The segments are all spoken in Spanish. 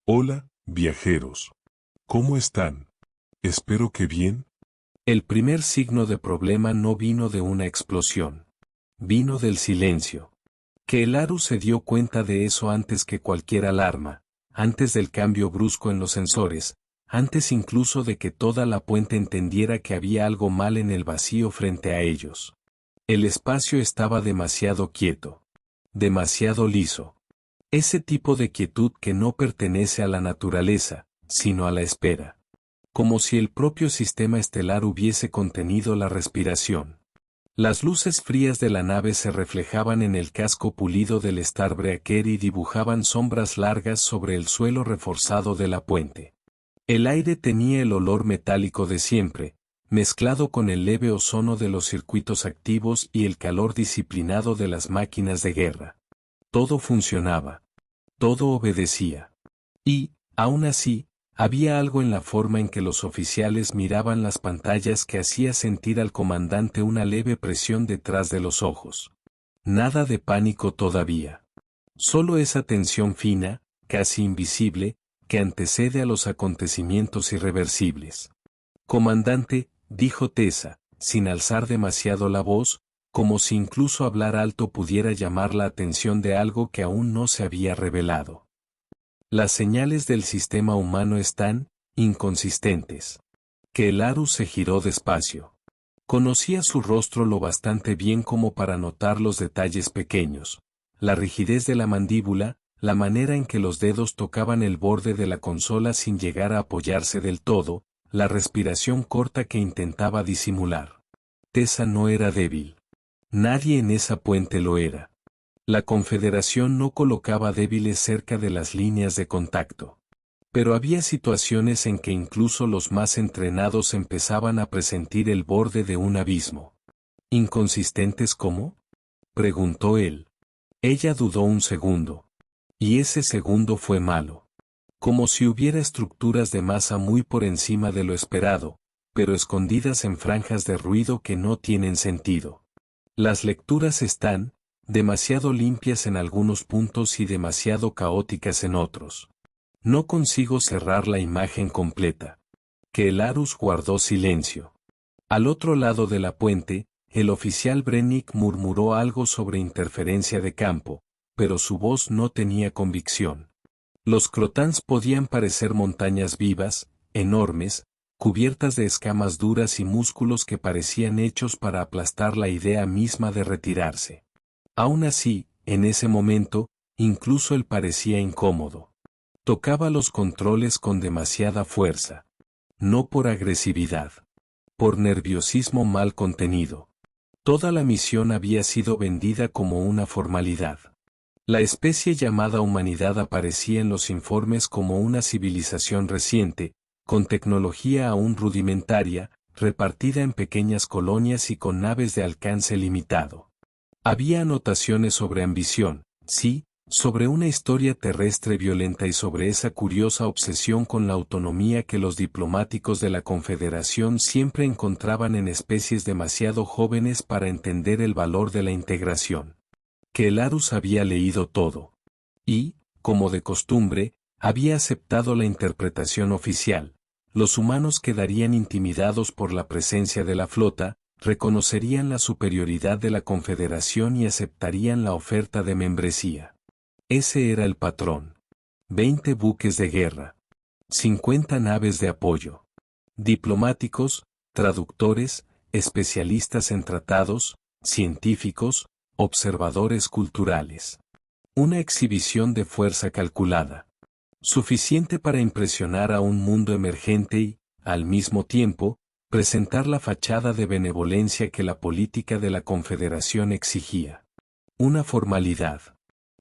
Hola, viajeros. ¿Cómo están? Espero que bien. El primer signo de problema no vino de una explosión. Vino del silencio. Keelaru se dio cuenta de eso antes que cualquier alarma, antes del cambio brusco en los sensores, antes incluso de que toda la puente entendiera que había algo mal en el vacío frente a ellos. El espacio estaba demasiado quieto. Demasiado liso. Ese tipo de quietud que no pertenece a la naturaleza, sino a la espera. Como si el propio sistema estelar hubiese contenido la respiración. Las luces frías de la nave se reflejaban en el casco pulido del Starbreaker y dibujaban sombras largas sobre el suelo reforzado de la puente. El aire tenía el olor metálico de siempre, mezclado con el leve ozono de los circuitos activos y el calor disciplinado de las máquinas de guerra. Todo funcionaba. Todo obedecía. Y, aún así, había algo en la forma en que los oficiales miraban las pantallas que hacía sentir al comandante una leve presión detrás de los ojos. Nada de pánico todavía. Solo esa tensión fina, casi invisible, que antecede a los acontecimientos irreversibles. Comandante, dijo Tessa, sin alzar demasiado la voz, como si incluso hablar alto pudiera llamar la atención de algo que aún no se había revelado. Las señales del sistema humano están inconsistentes. Keelaru se giró despacio. Conocía su rostro lo bastante bien como para notar los detalles pequeños, la rigidez de la mandíbula, la manera en que los dedos tocaban el borde de la consola sin llegar a apoyarse del todo, la respiración corta que intentaba disimular. Tessa no era débil. Nadie en esa puente lo era. La Confederación no colocaba débiles cerca de las líneas de contacto. Pero había situaciones en que incluso los más entrenados empezaban a presentir el borde de un abismo. ¿Inconsistentes cómo? Preguntó él. Ella dudó un segundo. Y ese segundo fue malo. Como si hubiera estructuras de masa muy por encima de lo esperado, pero escondidas en franjas de ruido que no tienen sentido. Las lecturas están demasiado limpias en algunos puntos y demasiado caóticas en otros. No consigo cerrar la imagen completa. Keelaru guardó silencio. Al otro lado de la puente, el oficial Brennick murmuró algo sobre interferencia de campo, pero su voz no tenía convicción. Los crotans podían parecer montañas vivas, enormes, cubiertas de escamas duras y músculos que parecían hechos para aplastar la idea misma de retirarse. Aún así, en ese momento, incluso él parecía incómodo. Tocaba los controles con demasiada fuerza. No por agresividad. Por nerviosismo mal contenido. Toda la misión había sido vendida como una formalidad. La especie llamada humanidad aparecía en los informes como una civilización reciente, con tecnología aún rudimentaria, repartida en pequeñas colonias y con naves de alcance limitado. Había anotaciones sobre ambición, sí, sobre una historia terrestre violenta y sobre esa curiosa obsesión con la autonomía que los diplomáticos de la Confederación siempre encontraban en especies demasiado jóvenes para entender el valor de la integración. Keelaru había leído todo. Y, como de costumbre, había aceptado la interpretación oficial. Los humanos quedarían intimidados por la presencia de la flota, reconocerían la superioridad de la Confederación y aceptarían la oferta de membresía. Ese era el patrón. 20 buques de guerra. 50 naves de apoyo. Diplomáticos, traductores, especialistas en tratados, científicos, observadores culturales. Una exhibición de fuerza calculada. Suficiente para impresionar a un mundo emergente y, al mismo tiempo, presentar la fachada de benevolencia que la política de la Confederación exigía. Una formalidad.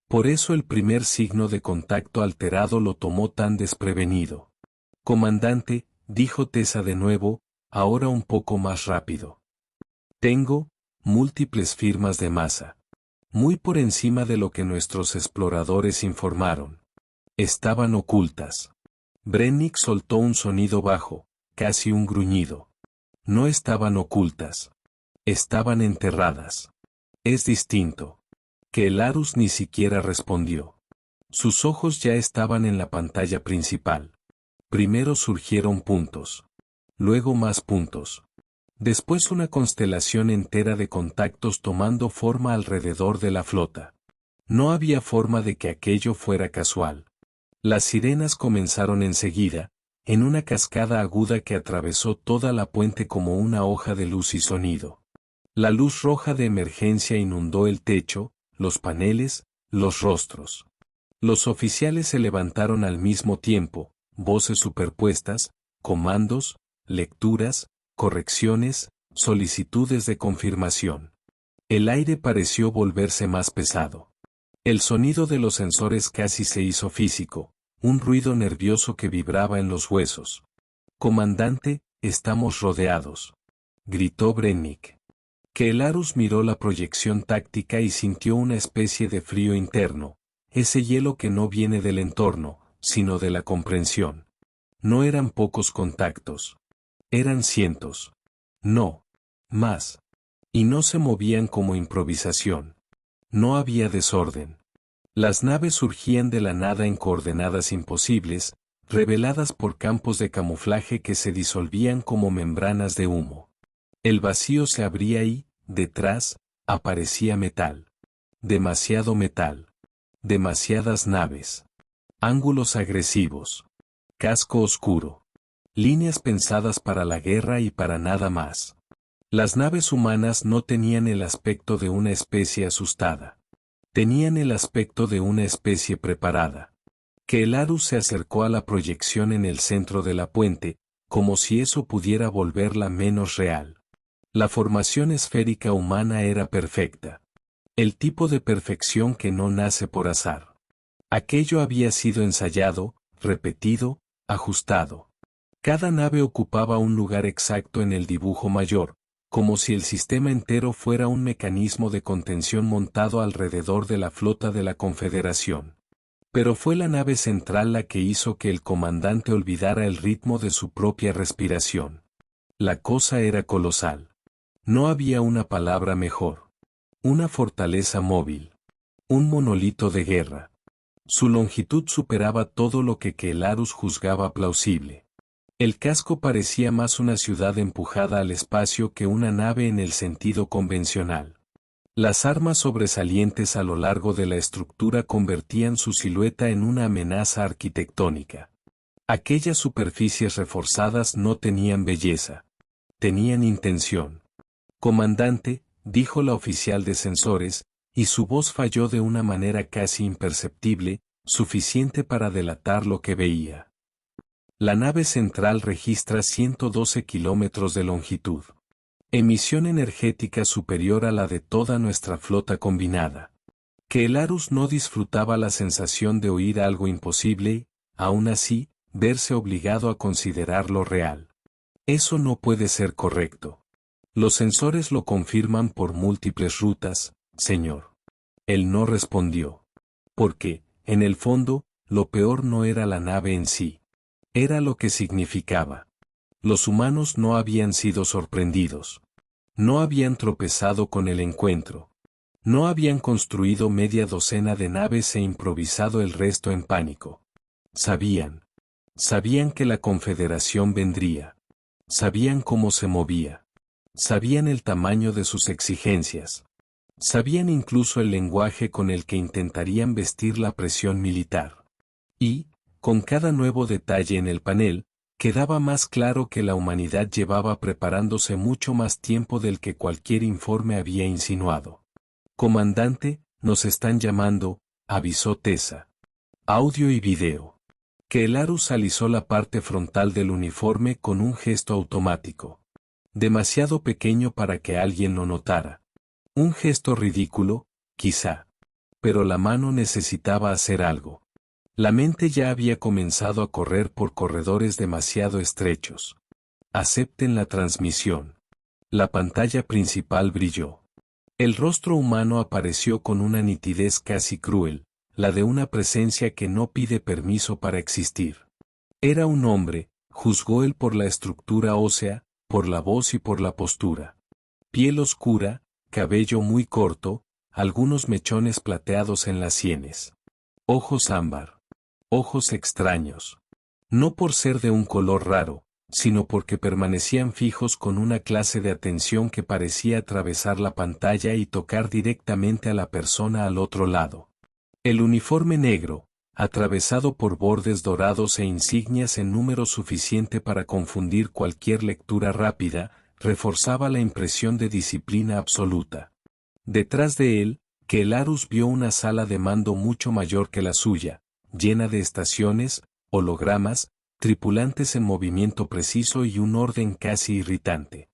Por eso el primer signo de contacto alterado lo tomó tan desprevenido. Comandante, dijo Tessa de nuevo, ahora un poco más rápido. Tengo múltiples firmas de masa. Muy por encima de lo que nuestros exploradores informaron. Estaban ocultas. Brennick soltó un sonido bajo, casi un gruñido. No estaban ocultas. Estaban enterradas. Es distinto. Keelaru ni siquiera respondió. Sus ojos ya estaban en la pantalla principal. Primero surgieron puntos. Luego más puntos. Después una constelación entera de contactos tomando forma alrededor de la flota. No había forma de que aquello fuera casual. Las sirenas comenzaron enseguida, en una cascada aguda que atravesó toda la puente como una hoja de luz y sonido. La luz roja de emergencia inundó el techo, los paneles, los rostros. Los oficiales se levantaron al mismo tiempo, voces superpuestas, comandos, lecturas, correcciones, solicitudes de confirmación. El aire pareció volverse más pesado. El sonido de los sensores casi se hizo físico, un ruido nervioso que vibraba en los huesos. «Comandante, estamos rodeados», gritó Brennick. Keelarus miró la proyección táctica y sintió una especie de frío interno, ese hielo que no viene del entorno, sino de la comprensión. No eran pocos contactos. Eran cientos. No. Más. Y no se movían como improvisación. No había desorden. Las naves surgían de la nada en coordenadas imposibles, reveladas por campos de camuflaje que se disolvían como membranas de humo. El vacío se abría y, detrás, aparecía metal. Demasiado metal. Demasiadas naves. Ángulos agresivos. Casco oscuro. Líneas pensadas para la guerra y para nada más. Las naves humanas no tenían el aspecto de una especie asustada. Tenían el aspecto de una especie preparada. Keelarus se acercó a la proyección en el centro de la puente, como si eso pudiera volverla menos real. La formación esférica humana era perfecta. El tipo de perfección que no nace por azar. Aquello había sido ensayado, repetido, ajustado. Cada nave ocupaba un lugar exacto en el dibujo mayor, como si el sistema entero fuera un mecanismo de contención montado alrededor de la flota de la Confederación. Pero fue la nave central la que hizo que el comandante olvidara el ritmo de su propia respiración. La cosa era colosal. No había una palabra mejor. Una fortaleza móvil. Un monolito de guerra. Su longitud superaba todo lo que Keelarus juzgaba plausible. El casco parecía más una ciudad empujada al espacio que una nave en el sentido convencional. Las armas sobresalientes a lo largo de la estructura convertían su silueta en una amenaza arquitectónica. Aquellas superficies reforzadas no tenían belleza. Tenían intención. «Comandante», dijo la oficial de sensores, y su voz falló de una manera casi imperceptible, suficiente para delatar lo que veía. La nave central registra 112 kilómetros de longitud. Emisión energética superior a la de toda nuestra flota combinada. Keelarus no disfrutaba la sensación de oír algo imposible y, aún así, verse obligado a considerarlo real. Eso no puede ser correcto. Los sensores lo confirman por múltiples rutas, señor. Él no respondió. Porque, en el fondo, lo peor no era la nave en sí. Era lo que significaba. Los humanos no habían sido sorprendidos. No habían tropezado con el encuentro. No habían construido media docena de naves e improvisado el resto en pánico. Sabían. Sabían que la Confederación vendría. Sabían cómo se movía. Sabían el tamaño de sus exigencias. Sabían incluso el lenguaje con el que intentarían vestir la presión militar. Y, con cada nuevo detalle en el panel, quedaba más claro que la humanidad llevaba preparándose mucho más tiempo del que cualquier informe había insinuado. «Comandante, nos están llamando», avisó Tessa. Audio y video. Keelarus alisó la parte frontal del uniforme con un gesto automático. Demasiado pequeño para que alguien lo notara. Un gesto ridículo, quizá. Pero la mano necesitaba hacer algo. La mente ya había comenzado a correr por corredores demasiado estrechos. Acepten la transmisión. La pantalla principal brilló. El rostro humano apareció con una nitidez casi cruel, la de una presencia que no pide permiso para existir. Era un hombre, juzgó él por la estructura ósea, por la voz y por la postura. Piel oscura, cabello muy corto, algunos mechones plateados en las sienes. Ojos ámbar. Ojos extraños. No por ser de un color raro, sino porque permanecían fijos con una clase de atención que parecía atravesar la pantalla y tocar directamente a la persona al otro lado. El uniforme negro, atravesado por bordes dorados e insignias en número suficiente para confundir cualquier lectura rápida, reforzaba la impresión de disciplina absoluta. Detrás de él, Kelarus vio una sala de mando mucho mayor que la suya, llena de estaciones, hologramas, tripulantes en movimiento preciso y un orden casi irritante.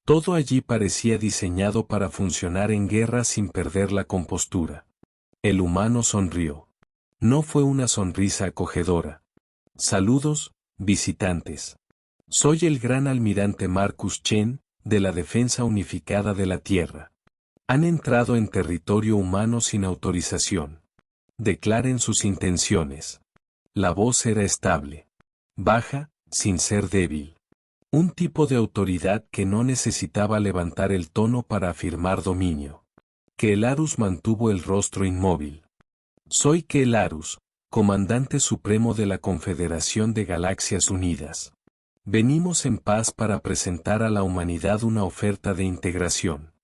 Todo allí parecía diseñado para funcionar en guerra sin perder la compostura. El humano sonrió. No fue una sonrisa acogedora. Saludos, visitantes. Soy el gran almirante Marcus Chen, de la Defensa Unificada de la Tierra. Han entrado en territorio humano sin autorización. Declaren sus intenciones. La voz era estable. Baja, sin ser débil. Un tipo de autoridad que no necesitaba levantar el tono para afirmar dominio. Kelarus mantuvo el rostro inmóvil. Soy Kelarus, comandante supremo de la Confederación de Galaxias Unidas. Venimos en paz para presentar a la humanidad una oferta de integración.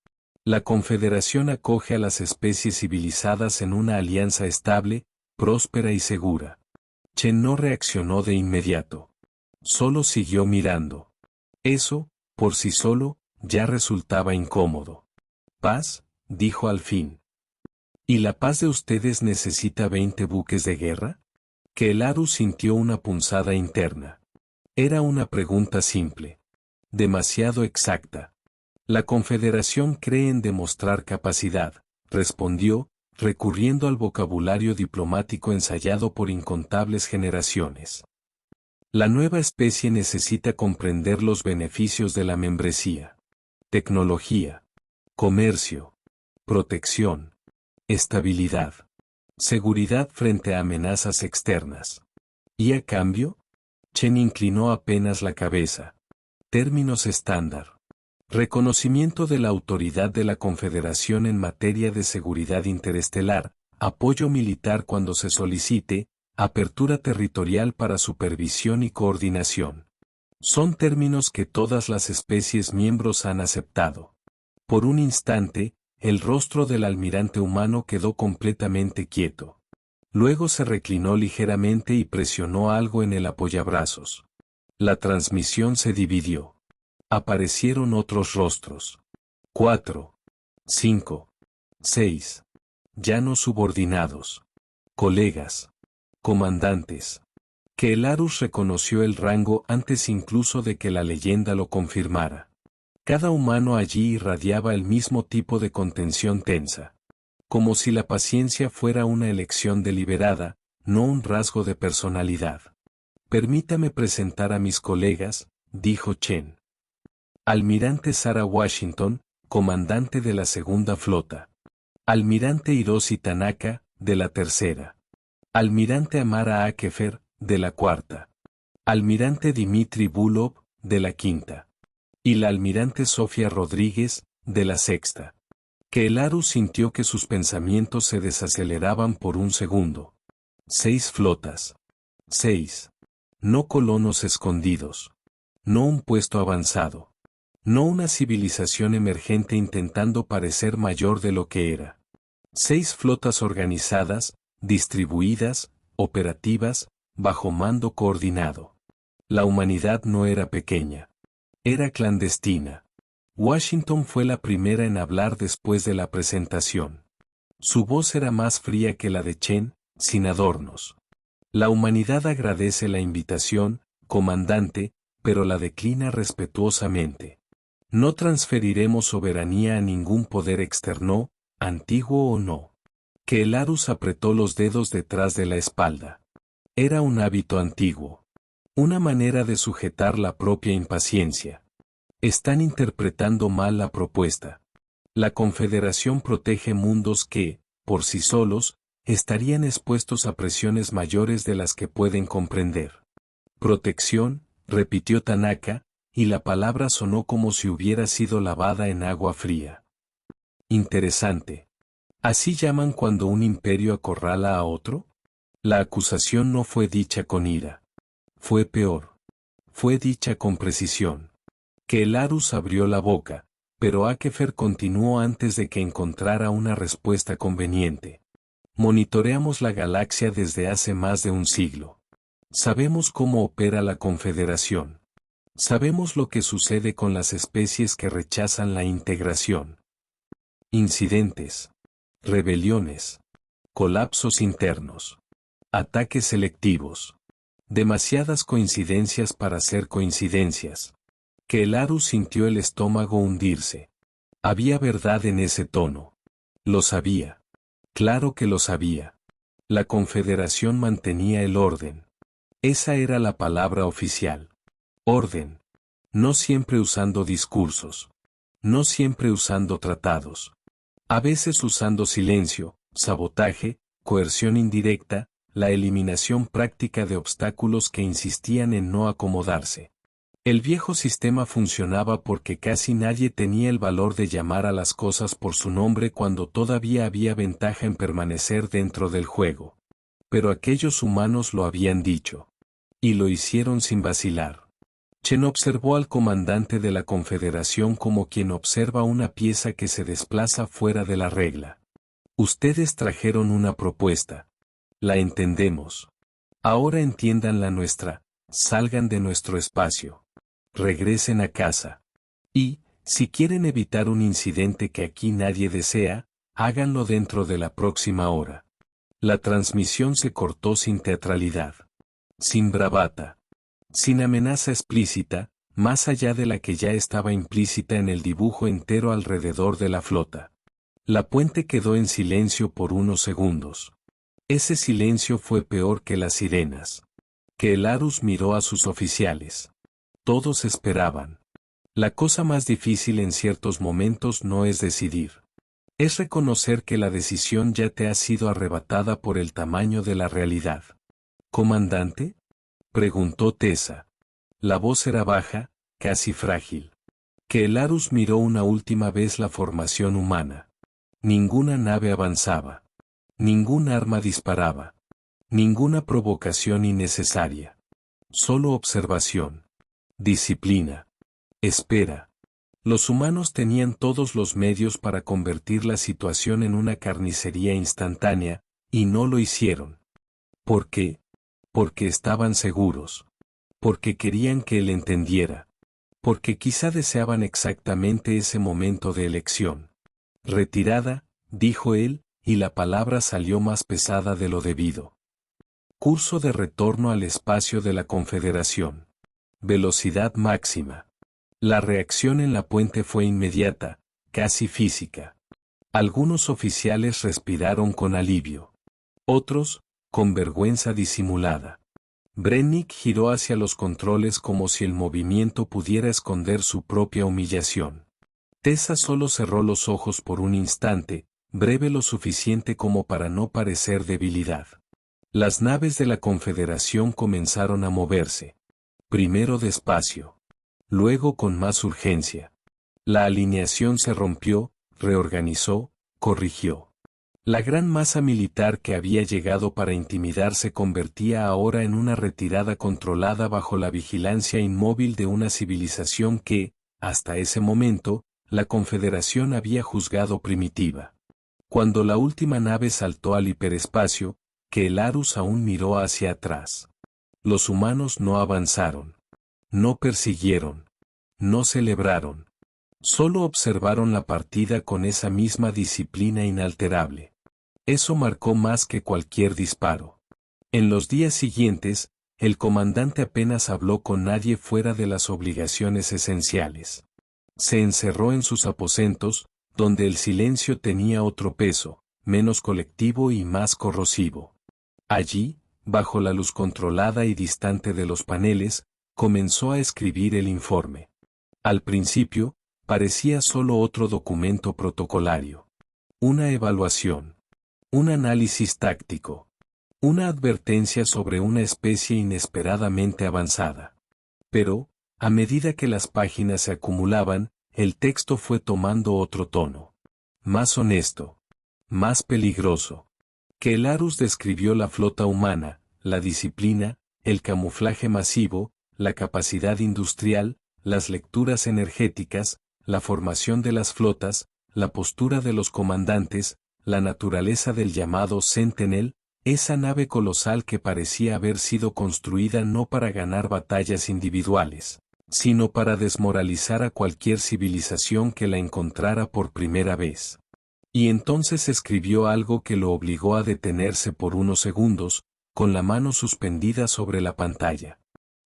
La Confederación acoge a las especies civilizadas en una alianza estable, próspera y segura. Chen no reaccionó de inmediato. Solo siguió mirando. Eso, por sí solo, ya resultaba incómodo. ¿Paz?, dijo al fin. ¿Y la paz de ustedes necesita 20 buques de guerra? Kelarus sintió una punzada interna. Era una pregunta simple. Demasiado exacta. La Confederación cree en demostrar capacidad, respondió, recurriendo al vocabulario diplomático ensayado por incontables generaciones. La nueva especie necesita comprender los beneficios de la membresía. Tecnología, comercio, protección, estabilidad, seguridad frente a amenazas externas. ¿Y a cambio? Chen inclinó apenas la cabeza. Términos estándar. Reconocimiento de la autoridad de la Confederación en materia de seguridad interestelar, apoyo militar cuando se solicite, apertura territorial para supervisión y coordinación. Son términos que todas las especies miembros han aceptado. Por un instante, el rostro del almirante humano quedó completamente quieto. Luego se reclinó ligeramente y presionó algo en el apoyabrazos. La transmisión se dividió. Aparecieron otros rostros. 4, 5, 6. Llanos subordinados. Colegas. Comandantes. Kelarus reconoció el rango antes incluso de que la leyenda lo confirmara. Cada humano allí irradiaba el mismo tipo de contención tensa. Como si la paciencia fuera una elección deliberada, no un rasgo de personalidad. Permítame presentar a mis colegas, dijo Chen. Almirante Sarah Washington, comandante de la Segunda Flota. Almirante Hiroshi Tanaka, de la Tercera. Almirante Amara Akefer, de la Cuarta. Almirante Dimitri Bulov, de la Quinta. Y la almirante Sofía Rodríguez, de la Sexta. Kelarus sintió que sus pensamientos se desaceleraban por un segundo. 6 flotas. 6. No colonos escondidos. No un puesto avanzado. No una civilización emergente intentando parecer mayor de lo que era. 6 flotas organizadas, distribuidas, operativas, bajo mando coordinado. La humanidad no era pequeña. Era clandestina. Washington fue la primera en hablar después de la presentación. Su voz era más fría que la de Chen, sin adornos. La humanidad agradece la invitación, comandante, pero la declina respetuosamente. No transferiremos soberanía a ningún poder externo, antiguo o no. Kelarus apretó los dedos detrás de la espalda. Era un hábito antiguo. Una manera de sujetar la propia impaciencia. Están interpretando mal la propuesta. La Confederación protege mundos que, por sí solos, estarían expuestos a presiones mayores de las que pueden comprender. Protección, repitió Tanaka, y la palabra sonó como si hubiera sido lavada en agua fría. Interesante. ¿Así llaman cuando un imperio acorrala a otro? La acusación no fue dicha con ira. Fue peor. Fue dicha con precisión. Que el Larus abrió la boca, pero Akefer continuó antes de que encontrara una respuesta conveniente. Monitoreamos la galaxia desde hace más de un siglo. Sabemos cómo opera la Confederación. Sabemos lo que sucede con las especies que rechazan la integración. Incidentes. Rebeliones. Colapsos internos. Ataques selectivos. Demasiadas coincidencias para ser coincidencias. Que el Larus sintió el estómago hundirse. Había verdad en ese tono. Lo sabía. Claro que lo sabía. La Confederación mantenía el orden. Esa era la palabra oficial. Orden. No siempre usando discursos. No siempre usando tratados. A veces usando silencio, sabotaje, coerción indirecta, la eliminación práctica de obstáculos que insistían en no acomodarse. El viejo sistema funcionaba porque casi nadie tenía el valor de llamar a las cosas por su nombre cuando todavía había ventaja en permanecer dentro del juego. Pero aquellos humanos lo habían dicho. Y lo hicieron sin vacilar. Chen observó al comandante de la Confederación como quien observa una pieza que se desplaza fuera de la regla. Ustedes trajeron una propuesta. La entendemos. Ahora entiendan la nuestra, salgan de nuestro espacio. Regresen a casa. Y, si quieren evitar un incidente que aquí nadie desea, háganlo dentro de la próxima hora. La transmisión se cortó sin teatralidad. Sin bravata. Sin amenaza explícita, más allá de la que ya estaba implícita en el dibujo entero alrededor de la flota. La puente quedó en silencio por unos segundos. Ese silencio fue peor que las sirenas. Que el Larus miró a sus oficiales. Todos esperaban. La cosa más difícil en ciertos momentos no es decidir. Es reconocer que la decisión ya te ha sido arrebatada por el tamaño de la realidad. ¿Comandante?, preguntó Tessa. La voz era baja, casi frágil. Que el Larus miró una última vez la formación humana. Ninguna nave avanzaba. Ningún arma disparaba. Ninguna provocación innecesaria. Solo observación. Disciplina. Espera. Los humanos tenían todos los medios para convertir la situación en una carnicería instantánea, y no lo hicieron. ¿Por qué? Porque estaban seguros. Porque querían que él entendiera. Porque quizá deseaban exactamente ese momento de elección. Retirada, dijo él, y la palabra salió más pesada de lo debido. Curso de retorno al espacio de la Confederación. Velocidad máxima. La reacción en la puente fue inmediata, casi física. Algunos oficiales respiraron con alivio. Otros, con vergüenza disimulada. Brennick giró hacia los controles como si el movimiento pudiera esconder su propia humillación. Tessa solo cerró los ojos por un instante, breve lo suficiente como para no parecer debilidad. Las naves de la Confederación comenzaron a moverse. Primero despacio. Luego con más urgencia. La alineación se rompió, reorganizó, corrigió. La gran masa militar que había llegado para intimidar se convertía ahora en una retirada controlada bajo la vigilancia inmóvil de una civilización que, hasta ese momento, la Confederación había juzgado primitiva. Cuando la última nave saltó al hiperespacio, que el Larus aún miró hacia atrás. Los humanos no avanzaron. No persiguieron. No celebraron. Solo observaron la partida con esa misma disciplina inalterable. Eso marcó más que cualquier disparo. En los días siguientes, el comandante apenas habló con nadie fuera de las obligaciones esenciales. Se encerró en sus aposentos, donde el silencio tenía otro peso, menos colectivo y más corrosivo. Allí, bajo la luz controlada y distante de los paneles, comenzó a escribir el informe. Al principio, parecía solo otro documento protocolario. Una evaluación. Un análisis táctico. Una advertencia sobre una especie inesperadamente avanzada. Pero, a medida que las páginas se acumulaban, el texto fue tomando otro tono. Más honesto. Más peligroso. Que el Arus describió la flota humana, la disciplina, el camuflaje masivo, la capacidad industrial, las lecturas energéticas, la formación de las flotas, la postura de los comandantes, la naturaleza del llamado Sentinel, esa nave colosal que parecía haber sido construida no para ganar batallas individuales, sino para desmoralizar a cualquier civilización que la encontrara por primera vez. Y entonces escribió algo que lo obligó a detenerse por unos segundos, con la mano suspendida sobre la pantalla.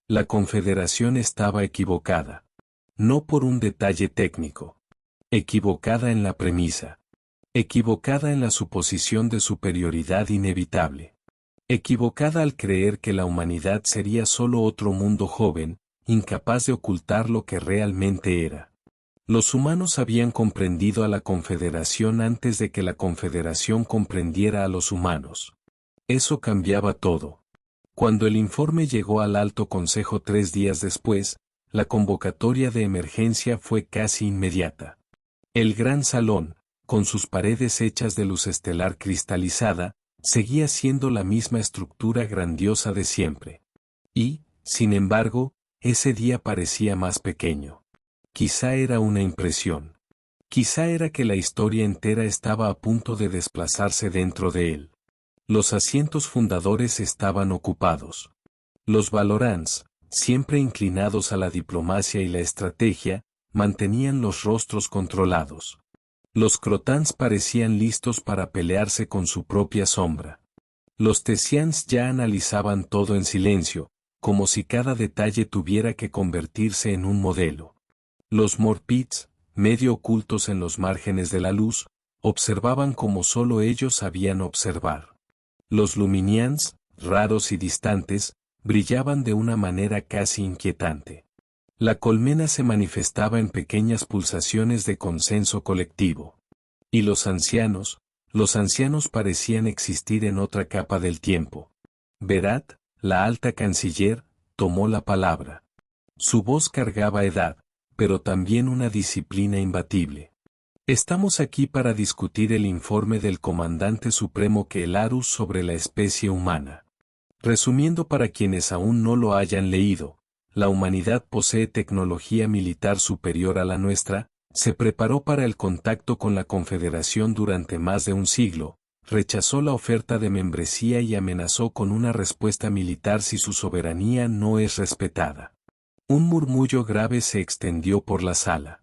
La Confederación estaba equivocada. No por un detalle técnico. Equivocada en la premisa. Equivocada en la suposición de superioridad inevitable. Equivocada al creer que la humanidad sería solo otro mundo joven, incapaz de ocultar lo que realmente era. Los humanos habían comprendido a la Confederación antes de que la Confederación comprendiera a los humanos. Eso cambiaba todo. Cuando el informe llegó al Alto Consejo 3 días después, la convocatoria de emergencia fue casi inmediata. El gran salón, con sus paredes hechas de luz estelar cristalizada, seguía siendo la misma estructura grandiosa de siempre. Y, sin embargo, ese día parecía más pequeño. Quizá era una impresión. Quizá era que la historia entera estaba a punto de desplazarse dentro de él. Los asientos fundadores estaban ocupados. Los Valorants, siempre inclinados a la diplomacia y la estrategia, mantenían los rostros controlados. Los Crotans parecían listos para pelearse con su propia sombra. Los Tesians ya analizaban todo en silencio, como si cada detalle tuviera que convertirse en un modelo. Los Morpits, medio ocultos en los márgenes de la luz, observaban como solo ellos sabían observar. Los Luminians, raros y distantes, brillaban de una manera casi inquietante. La colmena se manifestaba en pequeñas pulsaciones de consenso colectivo. Y los ancianos parecían existir en otra capa del tiempo. Berat, la alta canciller, tomó la palabra. Su voz cargaba edad, pero también una disciplina imbatible. Estamos aquí para discutir el informe del comandante supremo Kelarus sobre la especie humana. Resumiendo para quienes aún no lo hayan leído, la humanidad posee tecnología militar superior a la nuestra, se preparó para el contacto con la Confederación durante más de un siglo, rechazó la oferta de membresía y amenazó con una respuesta militar si su soberanía no es respetada. Un murmullo grave se extendió por la sala.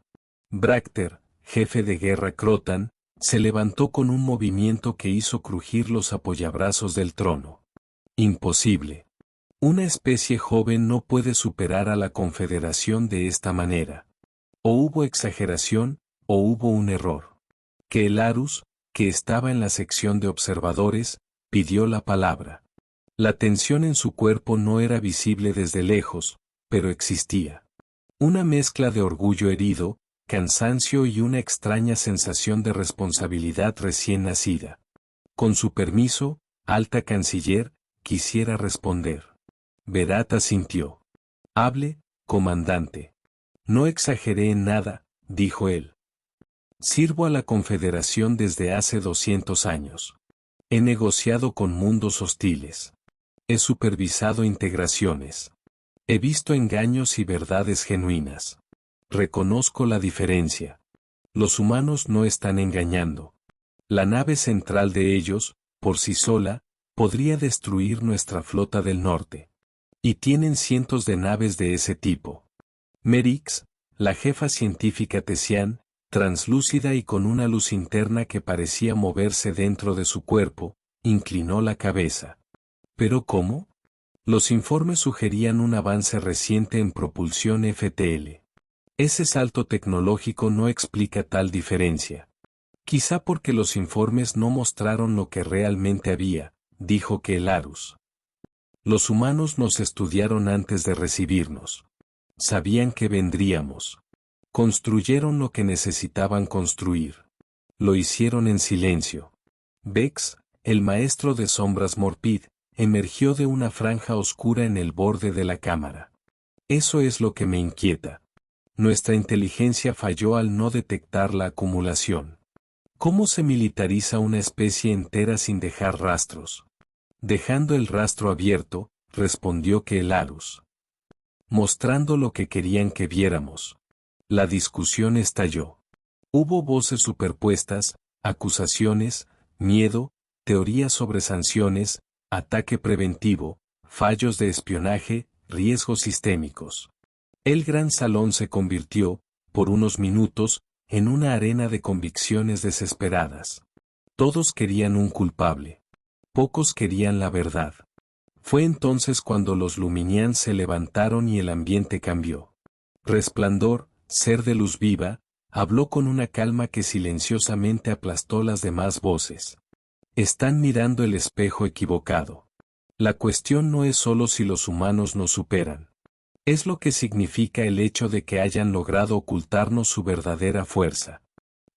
Bracter, jefe de guerra Crotan, se levantó con un movimiento que hizo crujir los apoyabrazos del trono. Imposible. Una especie joven no puede superar a la Confederación de esta manera. O hubo exageración, o hubo un error. Kelarus, que estaba en la sección de observadores, pidió la palabra. La tensión en su cuerpo no era visible desde lejos, pero existía. Una mezcla de orgullo herido, cansancio y una extraña sensación de responsabilidad recién nacida. Con su permiso, alta canciller, quisiera responder. Berat asintió. Hable, comandante. No exageré en nada, dijo él. Sirvo a la Confederación desde hace 200 años. He negociado con mundos hostiles. He supervisado integraciones. He visto engaños y verdades genuinas. Reconozco la diferencia. Los humanos no están engañando. La nave central de ellos, por sí sola, podría destruir nuestra flota del norte. Y tienen cientos de naves de ese tipo. Merix, la jefa científica Tesian, translúcida y con una luz interna que parecía moverse dentro de su cuerpo, inclinó la cabeza. ¿Pero cómo? Los informes sugerían un avance reciente en propulsión FTL. Ese salto tecnológico no explica tal diferencia. Quizá porque los informes no mostraron lo que realmente había, dijo Kelarus. Los humanos nos estudiaron antes de recibirnos. Sabían que vendríamos. Construyeron lo que necesitaban construir. Lo hicieron en silencio. Vex, el maestro de sombras Morpid, emergió de una franja oscura en el borde de la cámara. Eso es lo que me inquieta. Nuestra inteligencia falló al no detectar la acumulación. ¿Cómo se militariza una especie entera sin dejar rastros? Dejando el rastro abierto, respondió que el Larus. Mostrando lo que querían que viéramos. La discusión estalló. Hubo voces superpuestas, acusaciones, miedo, teorías sobre sanciones, ataque preventivo, fallos de espionaje, riesgos sistémicos. El gran salón se convirtió, por unos minutos, en una arena de convicciones desesperadas. Todos querían un culpable. Pocos querían la verdad. Fue entonces cuando los Luminians se levantaron y el ambiente cambió. Resplandor, ser de luz viva, habló con una calma que silenciosamente aplastó las demás voces. Están mirando el espejo equivocado. La cuestión no es solo si los humanos nos superan. Es lo que significa el hecho de que hayan logrado ocultarnos su verdadera fuerza.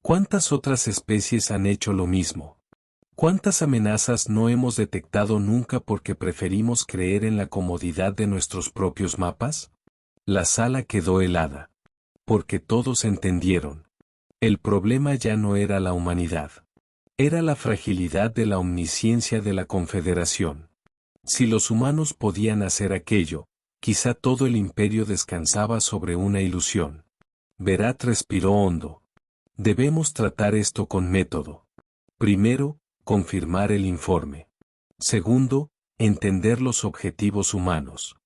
¿Cuántas otras especies han hecho lo mismo? ¿Cuántas amenazas no hemos detectado nunca porque preferimos creer en la comodidad de nuestros propios mapas? La sala quedó helada. Porque todos entendieron. El problema ya no era la humanidad. Era la fragilidad de la omnisciencia de la Confederación. Si los humanos podían hacer aquello, quizá todo el imperio descansaba sobre una ilusión. Berat respiró hondo. Debemos tratar esto con método. Primero, confirmar el informe. Segundo, entender los objetivos humanos.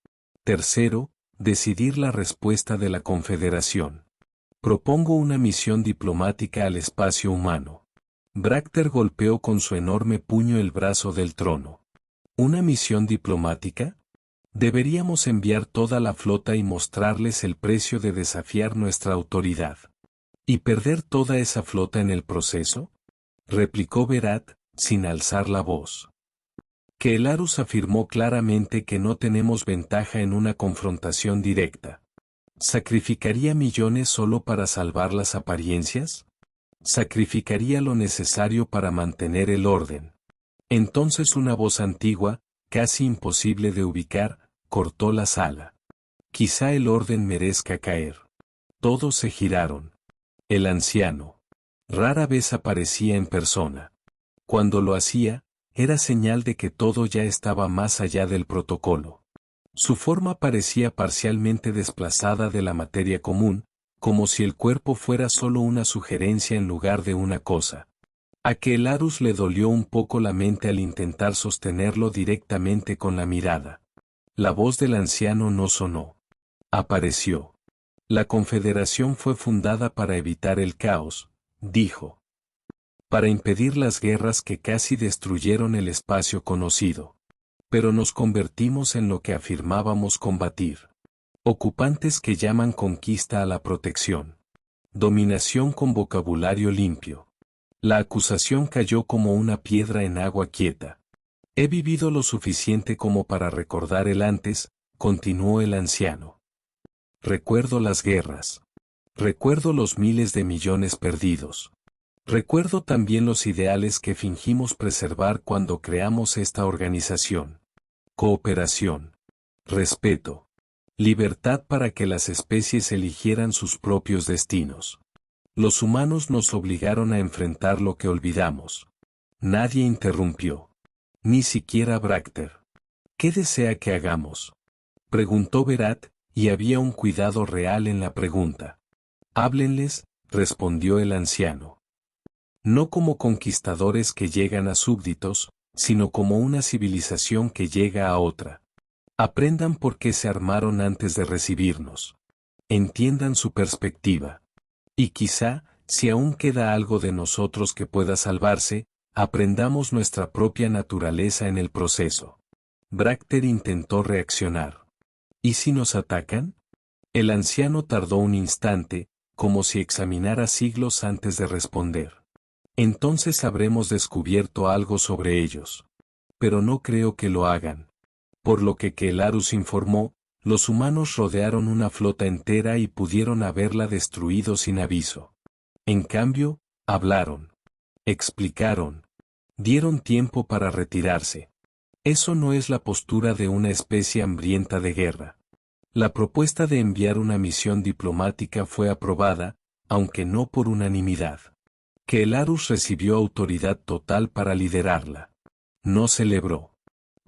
Tercero, decidir la respuesta de la Confederación. Propongo una misión diplomática al espacio humano. Bracter golpeó con su enorme puño el brazo del trono. ¿Una misión diplomática? Deberíamos enviar toda la flota y mostrarles el precio de desafiar nuestra autoridad. ¿Y perder toda esa flota en el proceso? Replicó Berat, sin alzar la voz. Que el Larus afirmó claramente que no tenemos ventaja en una confrontación directa. ¿Sacrificaría millones solo para salvar las apariencias? ¿Sacrificaría lo necesario para mantener el orden? Entonces una voz antigua, casi imposible de ubicar, cortó la sala. Quizá el orden merezca caer. Todos se giraron. El anciano. Rara vez aparecía en persona. Cuando lo hacía, era señal de que todo ya estaba más allá del protocolo. Su forma parecía parcialmente desplazada de la materia común, como si el cuerpo fuera solo una sugerencia en lugar de una cosa. A que el Larus le dolió un poco la mente al intentar sostenerlo directamente con la mirada. La voz del anciano no sonó. Apareció. La Confederación fue fundada para evitar el caos, dijo. Para impedir las guerras que casi destruyeron el espacio conocido. Pero nos convertimos en lo que afirmábamos combatir. Ocupantes que llaman conquista a la protección. Dominación con vocabulario limpio. La acusación cayó como una piedra en agua quieta. He vivido lo suficiente como para recordar el antes, continuó el anciano. Recuerdo las guerras. Recuerdo los miles de millones perdidos. Recuerdo también los ideales que fingimos preservar cuando creamos esta organización. Cooperación. Respeto. Libertad para que las especies eligieran sus propios destinos. Los humanos nos obligaron a enfrentar lo que olvidamos. Nadie interrumpió. Ni siquiera Bracter. ¿Qué desea que hagamos? Preguntó Berat, y había un cuidado real en la pregunta. Háblenles, respondió el anciano. No como conquistadores que llegan a súbditos, sino como una civilización que llega a otra. Aprendan por qué se armaron antes de recibirnos. Entiendan su perspectiva. Y quizá, si aún queda algo de nosotros que pueda salvarse, aprendamos nuestra propia naturaleza en el proceso. Bracter intentó reaccionar. ¿Y si nos atacan? El anciano tardó un instante, como si examinara siglos antes de responder. Entonces habremos descubierto algo sobre ellos. Pero no creo que lo hagan. Por lo que el Larus informó, los humanos rodearon una flota entera y pudieron haberla destruido sin aviso. En cambio, hablaron. Explicaron. Dieron tiempo para retirarse. Eso no es la postura de una especie hambrienta de guerra. La propuesta de enviar una misión diplomática fue aprobada, aunque no por unanimidad. Que el Arus recibió autoridad total para liderarla. No celebró.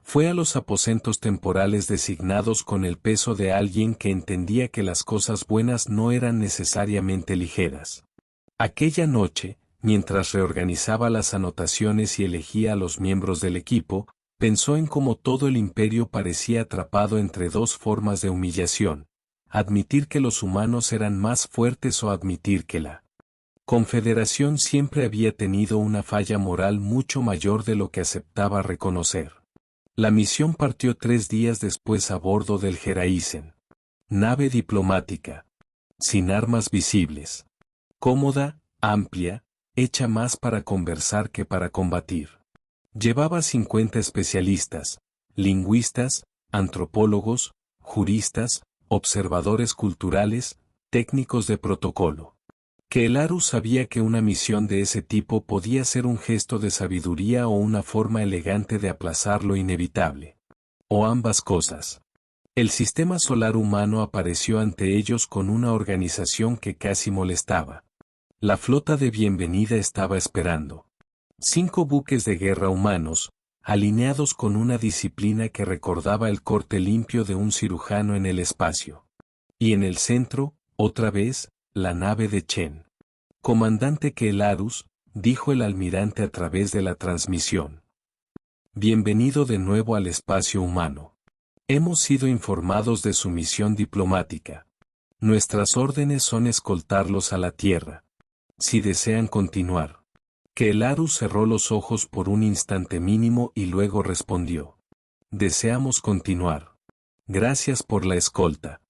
Fue a los aposentos temporales designados con el peso de alguien que entendía que las cosas buenas no eran necesariamente ligeras. Aquella noche, mientras reorganizaba las anotaciones y elegía a los miembros del equipo, pensó en cómo todo el imperio parecía atrapado entre dos formas de humillación: admitir que los humanos eran más fuertes o admitir que la Confederación siempre había tenido una falla moral mucho mayor de lo que aceptaba reconocer. La misión partió 3 días después a bordo del Geraisen. Nave diplomática. Sin armas visibles. Cómoda, amplia, hecha más para conversar que para combatir. Llevaba 50 especialistas, lingüistas, antropólogos, juristas, observadores culturales, técnicos de protocolo. Que el Arus sabía que una misión de ese tipo podía ser un gesto de sabiduría o una forma elegante de aplazar lo inevitable. O ambas cosas. El sistema solar humano apareció ante ellos con una organización que casi molestaba. La flota de bienvenida estaba esperando. 5 buques de guerra humanos, alineados con una disciplina que recordaba el corte limpio de un cirujano en el espacio. Y en el centro, otra vez, la nave de Chen. Comandante que el Arus, dijo el almirante a través de la transmisión. Bienvenido de nuevo al espacio humano. Hemos sido informados de su misión diplomática. Nuestras órdenes son escoltarlos a la Tierra. Si desean continuar. Que el Arus cerró los ojos por un instante mínimo y luego respondió. Deseamos continuar. Gracias por la escolta.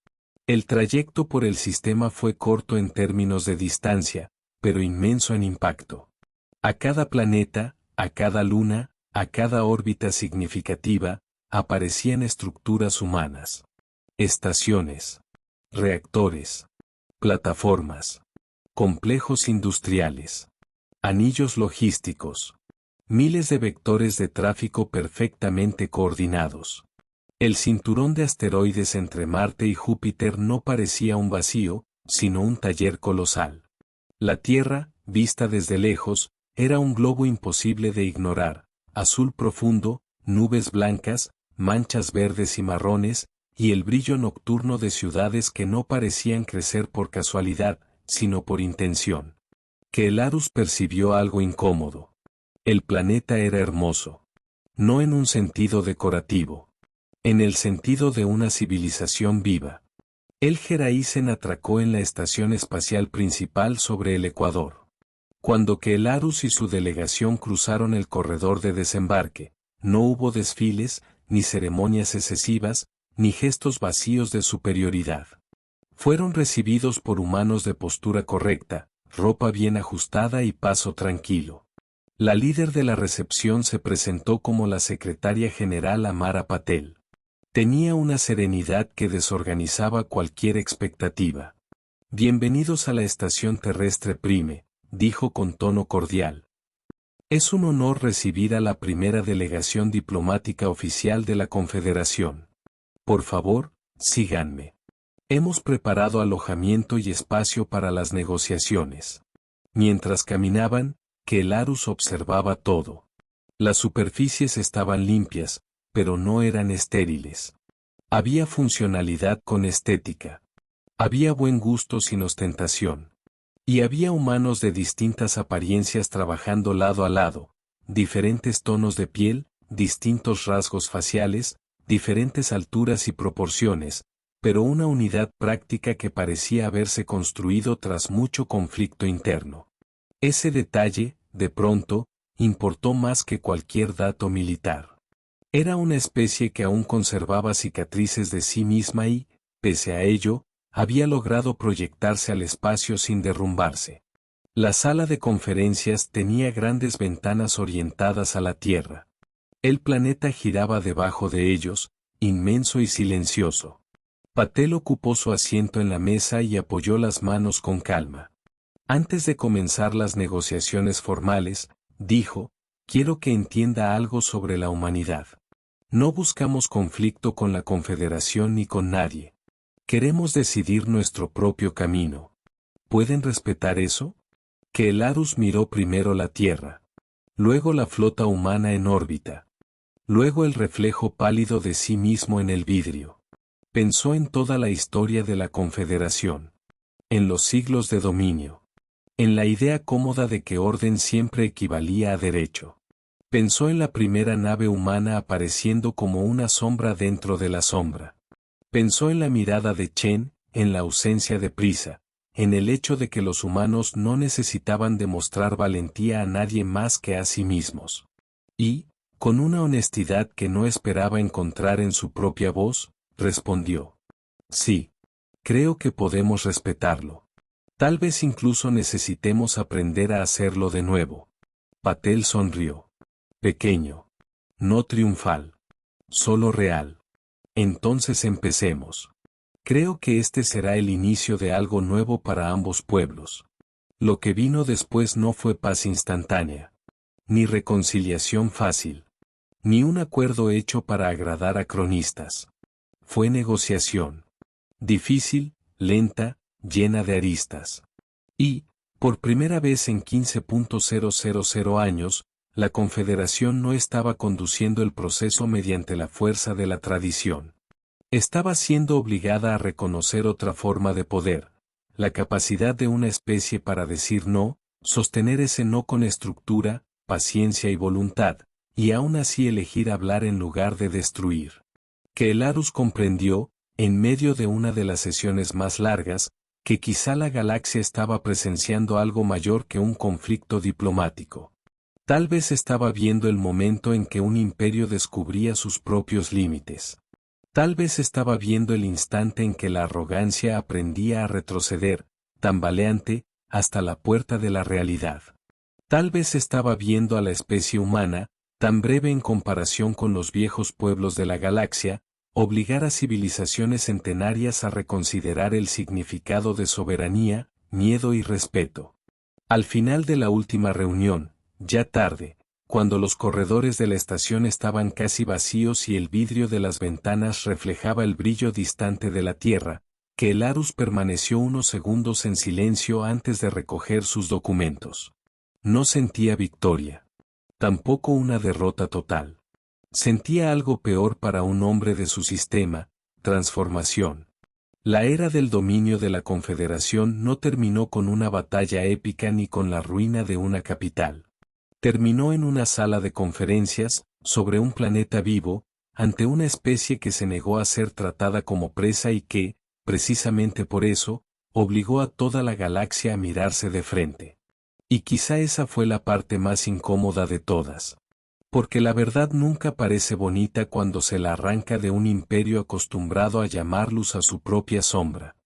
El trayecto por el sistema fue corto en términos de distancia, pero inmenso en impacto. A cada planeta, a cada luna, a cada órbita significativa, aparecían estructuras humanas. Estaciones. Reactores. Plataformas. Complejos industriales. Anillos logísticos. Miles de vectores de tráfico perfectamente coordinados. El cinturón de asteroides entre Marte y Júpiter no parecía un vacío, sino un taller colosal. La Tierra, vista desde lejos, era un globo imposible de ignorar, azul profundo, nubes blancas, manchas verdes y marrones, y el brillo nocturno de ciudades que no parecían crecer por casualidad, sino por intención. Que el Arus percibió algo incómodo. El planeta era hermoso. No en un sentido decorativo. En el sentido de una civilización viva. El Geraisen atracó en la estación espacial principal sobre el Ecuador. Cuando que el Arus y su delegación cruzaron el corredor de desembarque, no hubo desfiles, ni ceremonias excesivas, ni gestos vacíos de superioridad. Fueron recibidos por humanos de postura correcta, ropa bien ajustada y paso tranquilo. La líder de la recepción se presentó como la secretaria general Amara Patel. Tenía una serenidad que desorganizaba cualquier expectativa. Bienvenidos a la estación terrestre Prime, dijo con tono cordial. Es un honor recibir a la primera delegación diplomática oficial de la Confederación. Por favor, síganme. Hemos preparado alojamiento y espacio para las negociaciones. Mientras caminaban, que el Arus observaba todo. Las superficies estaban limpias, pero no eran estériles. Había funcionalidad con estética. Había buen gusto sin ostentación. Y había humanos de distintas apariencias trabajando lado a lado, diferentes tonos de piel, distintos rasgos faciales, diferentes alturas y proporciones, pero una unidad práctica que parecía haberse construido tras mucho conflicto interno. Ese detalle, de pronto, importó más que cualquier dato militar. Era una especie que aún conservaba cicatrices de sí misma y, pese a ello, había logrado proyectarse al espacio sin derrumbarse. La sala de conferencias tenía grandes ventanas orientadas a la Tierra. El planeta giraba debajo de ellos, inmenso y silencioso. Patel ocupó su asiento en la mesa y apoyó las manos con calma. Antes de comenzar las negociaciones formales, dijo, quiero que entienda algo sobre la humanidad. No buscamos conflicto con la Confederación ni con nadie. Queremos decidir nuestro propio camino. ¿Pueden respetar eso? Que el Larus miró primero la Tierra. Luego la flota humana en órbita. Luego el reflejo pálido de sí mismo en el vidrio. Pensó en toda la historia de la Confederación. En los siglos de dominio. En la idea cómoda de que orden siempre equivalía a derecho. Pensó en la primera nave humana apareciendo como una sombra dentro de la sombra. Pensó en la mirada de Chen, en la ausencia de prisa, en el hecho de que los humanos no necesitaban demostrar valentía a nadie más que a sí mismos. Y, con una honestidad que no esperaba encontrar en su propia voz, respondió: sí, creo que podemos respetarlo. Tal vez incluso necesitemos aprender a hacerlo de nuevo. Patel sonrió. Pequeño. No triunfal. Solo real. Entonces empecemos. Creo que este será el inicio de algo nuevo para ambos pueblos. Lo que vino después no fue paz instantánea. Ni reconciliación fácil. Ni un acuerdo hecho para agradar a cronistas. Fue negociación. Difícil, lenta, llena de aristas. Y, por primera vez en 15.000 años, la Confederación no estaba conduciendo el proceso mediante la fuerza de la tradición. Estaba siendo obligada a reconocer otra forma de poder, la capacidad de una especie para decir no, sostener ese no con estructura, paciencia y voluntad, y aún así elegir hablar en lugar de destruir. Que el Larus comprendió, en medio de una de las sesiones más largas, que quizá la galaxia estaba presenciando algo mayor que un conflicto diplomático. Tal vez estaba viendo el momento en que un imperio descubría sus propios límites. Tal vez estaba viendo el instante en que la arrogancia aprendía a retroceder, tambaleante, hasta la puerta de la realidad. Tal vez estaba viendo a la especie humana, tan breve en comparación con los viejos pueblos de la galaxia, obligar a civilizaciones centenarias a reconsiderar el significado de soberanía, miedo y respeto. Al final de la última reunión, ya tarde, cuando los corredores de la estación estaban casi vacíos y el vidrio de las ventanas reflejaba el brillo distante de la Tierra, que el Larus permaneció unos segundos en silencio antes de recoger sus documentos. No sentía victoria. Tampoco una derrota total. Sentía algo peor para un hombre de su sistema: transformación. La era del dominio de la Confederación no terminó con una batalla épica ni con la ruina de una capital. Terminó en una sala de conferencias, sobre un planeta vivo, ante una especie que se negó a ser tratada como presa y que, precisamente por eso, obligó a toda la galaxia a mirarse de frente. Y quizá esa fue la parte más incómoda de todas. Porque la verdad nunca parece bonita cuando se la arranca de un imperio acostumbrado a llamar luz a su propia sombra.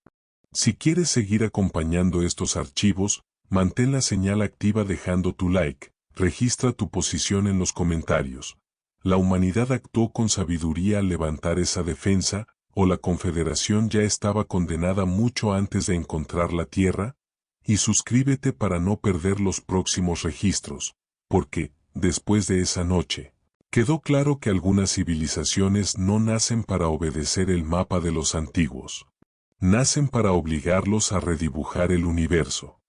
Si quieres seguir acompañando estos archivos, mantén la señal activa dejando tu like, registra tu posición en los comentarios. ¿La humanidad actuó con sabiduría al levantar esa defensa, o la Confederación ya estaba condenada mucho antes de encontrar la Tierra? Y suscríbete para no perder los próximos registros, porque, después de esa noche, quedó claro que algunas civilizaciones no nacen para obedecer el mapa de los antiguos. Nacen para obligarlos a redibujar el universo.